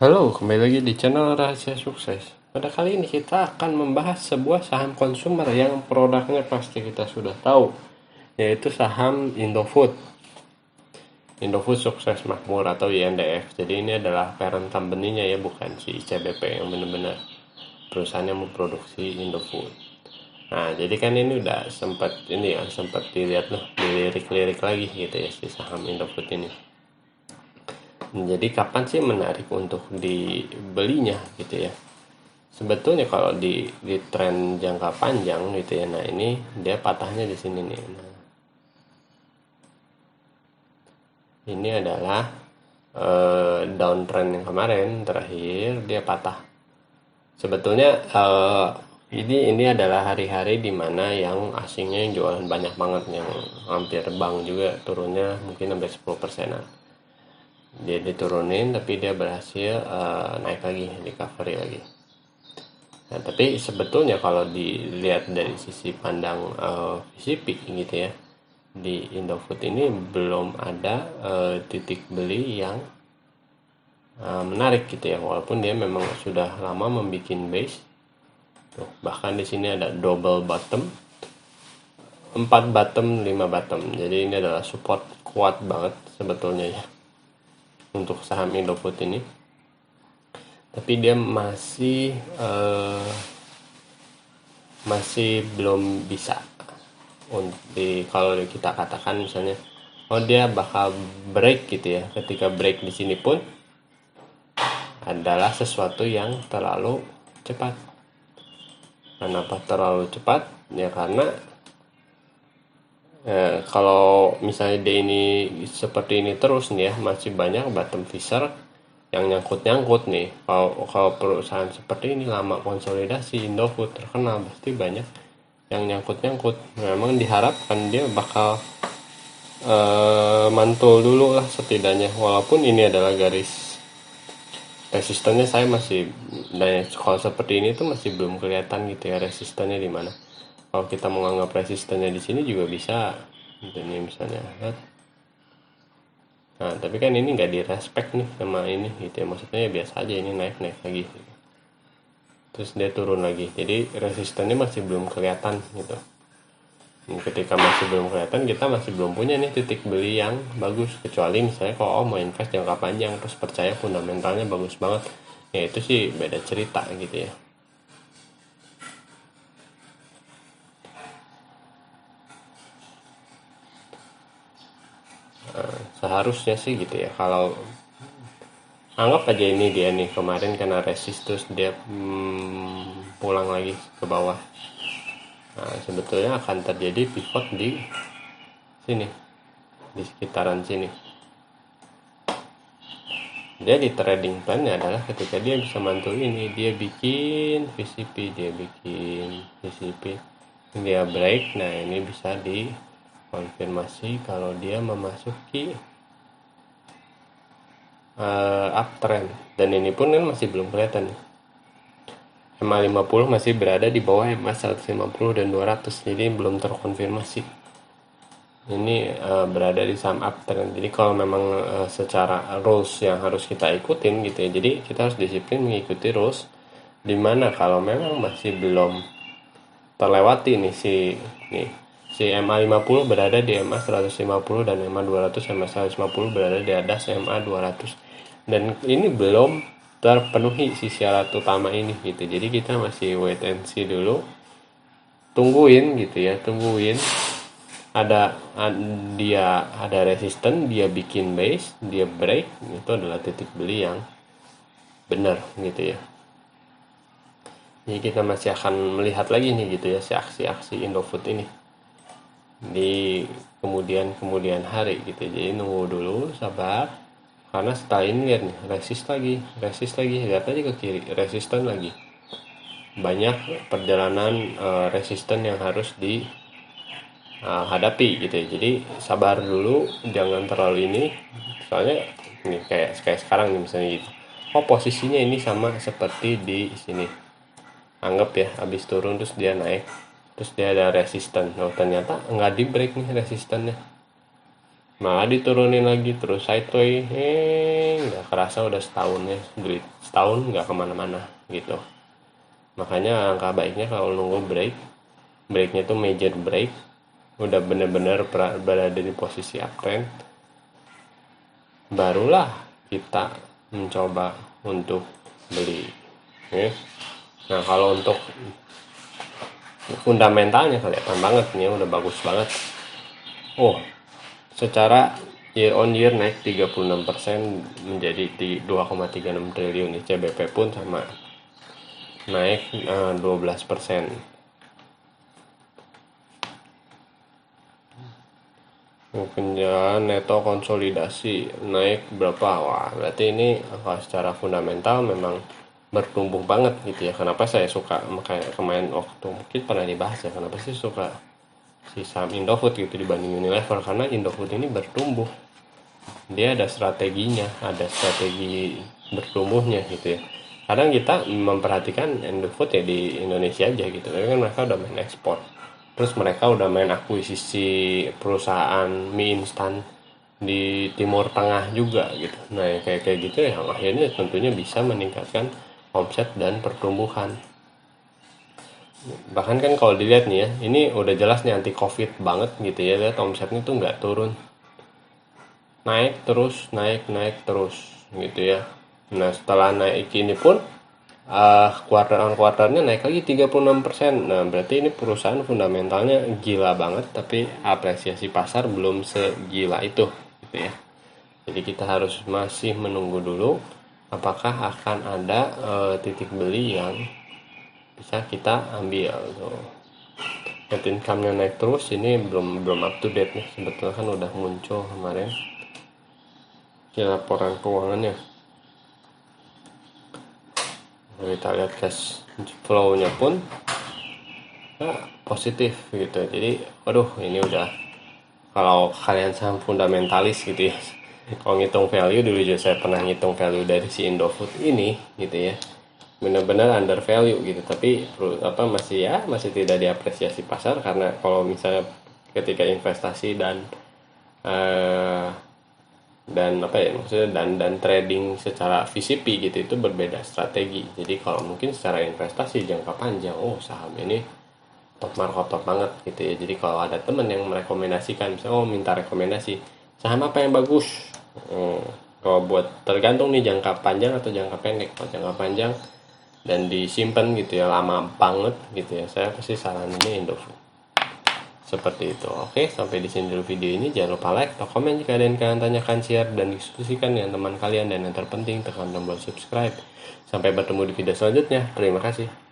Halo, kembali lagi di channel Rahasia Sukses. Pada kali ini kita akan membahas sebuah saham konsumer yang produknya pasti kita sudah tahu, yaitu saham Indofood. Indofood Sukses Makmur atau INDF. Jadi ini adalah parent company-nya ya, bukan si CBP yang benar-benar perusahaan yang memproduksi Indofood. Nah, jadi kan ini udah sempat dilihat loh, dilirik-lirik lagi gitu ya si saham Indofood ini. Jadi kapan sih menarik untuk dibelinya gitu ya? Sebetulnya kalau di tren jangka panjang gitu ya, nah ini dia patahnya di sini nih. Nah, ini adalah downtrend yang kemarin terakhir dia patah. Sebetulnya ini adalah hari-hari dimana yang asingnya yang jualan banyak banget, yang hampir bank juga turunnya mungkin sampai 10%-an. Dia diturunin tapi dia berhasil naik lagi, recovery lagi. Nah, tapi sebetulnya kalau dilihat dari sisi pandang VCP gitu ya, di Indofood ini belum ada titik beli yang menarik gitu ya, walaupun dia memang sudah lama membuat base. Tuh, bahkan di sini ada double bottom, 4 bottom, 5 bottom. Jadi ini adalah support kuat banget sebetulnya ya untuk saham Indofood ini. Tapi dia masih belum bisa kalau kita katakan misalnya dia bakal break gitu ya. Ketika break di sini pun adalah sesuatu yang terlalu cepat. Kenapa terlalu cepat? Ya karena kalau misalnya dia ini seperti ini terus nih ya, masih banyak bottom fisher yang nyangkut-nyangkut nih. Kalau perusahaan seperti ini lama konsolidasi, Indofood terkenal, pasti banyak yang nyangkut-nyangkut. Memang diharapkan dia bakal mantul dulu lah setidaknya, walaupun ini adalah garis resistennya. Saya masih, kalau seperti ini tuh masih belum kelihatan gitu ya resistennya di mana. Kalau kita menganggap resistennya di sini juga bisa, ini misalnya. Nah, tapi kan ini nggak direspek nih sama ini gitu ya, maksudnya ya biasa aja, ini naik lagi gitu. Terus dia turun lagi, jadi resistennya masih belum kelihatan gitu. Ketika masih belum kelihatan, kita masih belum punya nih titik beli yang bagus, kecuali misalnya kalau mau invest jangka panjang terus percaya fundamentalnya bagus banget, ya itu sih beda cerita gitu ya. Seharusnya sih gitu ya, kalau anggap aja ini dia nih kemarin kena resist terus dia pulang lagi ke bawah. Nah, sebetulnya akan terjadi pivot di sini, di sekitaran sini. Dia di trading plan adalah ketika dia bisa mantul ini, dia bikin VCP, dia break. Nah, ini bisa dikonfirmasi kalau dia memasuki uptrend, dan ini pun kan masih belum kelihatan. MA 50 masih berada di bawah MA 150 dan 200, jadi belum terkonfirmasi. Ini berada di saham uptrend. Jadi kalau memang secara rules yang harus kita ikutin gitu ya, jadi kita harus disiplin mengikuti rules, dimana kalau memang masih belum terlewati nih si MA 50 berada di MA 150 dan MA 200, MA 150 berada di atas MA 200, dan ini belum terpenuhi si syarat utama ini gitu. Jadi kita masih wait and see dulu, tungguin gitu ya, dia ada resisten, dia bikin base, dia break, itu adalah titik beli yang benar gitu ya. Jadi kita masih akan melihat lagi nih gitu ya si aksi-aksi Indofood ini di kemudian hari gitu. Jadi nunggu dulu, sabar, karena setelah ini lihat nih, resist lagi, lihat aja ke kiri, resisten lagi. Banyak perjalanan resisten yang harus dihadapi gitu ya. Jadi sabar dulu, jangan terlalu ini, soalnya ini kayak sekarang nih misalnya gitu. Posisinya ini sama seperti di sini. Anggap ya, habis turun terus dia naik, terus dia ada resisten. Ternyata nggak di break nih resistennya. malah diturunin lagi terus sideways, nggak kerasa udah setahun ya, duit setahun nggak kemana-mana gitu. Makanya angka baiknya kalau nunggu breaknya tuh major break, udah bener-bener berada di posisi uptrend, barulah kita mencoba untuk beli ya. Nah kalau untuk fundamentalnya kelihatan banget nih, udah bagus banget. Secara year on year naik 36% menjadi 2,36 triliun nih. CBP pun sama naik 12%. Mungkin ya neto konsolidasi naik berapa? Wah, berarti ini secara fundamental memang bertumbuh banget gitu ya. Kenapa saya suka, kayak kemarin waktu mungkin pernah dibahas ya, kenapa sih suka si saham Indofood gitu dibanding Unilever? Karena Indofood ini bertumbuh, dia ada strateginya, ada strategi bertumbuhnya gitu ya. Kadang kita memperhatikan Indofood ya di Indonesia aja gitu, tapi kan mereka udah main ekspor, terus mereka udah main akuisisi perusahaan mie instan di Timur Tengah juga gitu. Nah kayak kayak gitu ya, akhirnya tentunya bisa meningkatkan omset dan pertumbuhan. Bahkan kan kalau dilihat nih ya, ini udah jelas nih anti covid banget gitu ya, lihat omsetnya tuh nggak turun, naik terus, naik terus gitu ya. Nah setelah naik ini pun quarter on quarternya naik lagi 36%. Nah berarti ini perusahaan fundamentalnya gila banget, tapi apresiasi pasar belum segila itu gitu ya. Jadi kita harus masih menunggu dulu apakah akan ada titik beli yang bisa kita ambil tuh. Net income-nya naik terus, ini belum up to date nih, sebetulnya kan udah muncul kemarin ya laporan keuangannya. Kita lihat cash flow-nya pun positif gitu. Jadi waduh, ini udah, kalau kalian saham fundamentalis gitu ya, kalau ngitung value dulu juga saya pernah ngitung value dari si Indofood ini gitu ya, benar-benar under value gitu, tapi masih tidak diapresiasi pasar, karena kalau misalnya ketika investasi dan apa ya maksudnya dan trading secara VCP gitu, itu berbeda strategi. Jadi kalau mungkin secara investasi jangka panjang, saham ini top market top banget gitu ya. Jadi kalau ada temen yang merekomendasikan, misalnya minta rekomendasi saham apa yang bagus, kalau buat tergantung nih jangka panjang atau jangka pendek. Kalau jangka panjang dan disimpan gitu ya lama banget gitu ya, saya pasti saraninnya Indofood. Seperti itu. Oke, sampai di sini dulu video ini. Jangan lupa like atau komen jika ada yang kalian tanyakan, share dan diskusikan dengan teman kalian, dan yang terpenting tekan tombol subscribe. Sampai bertemu di video selanjutnya. Terima kasih.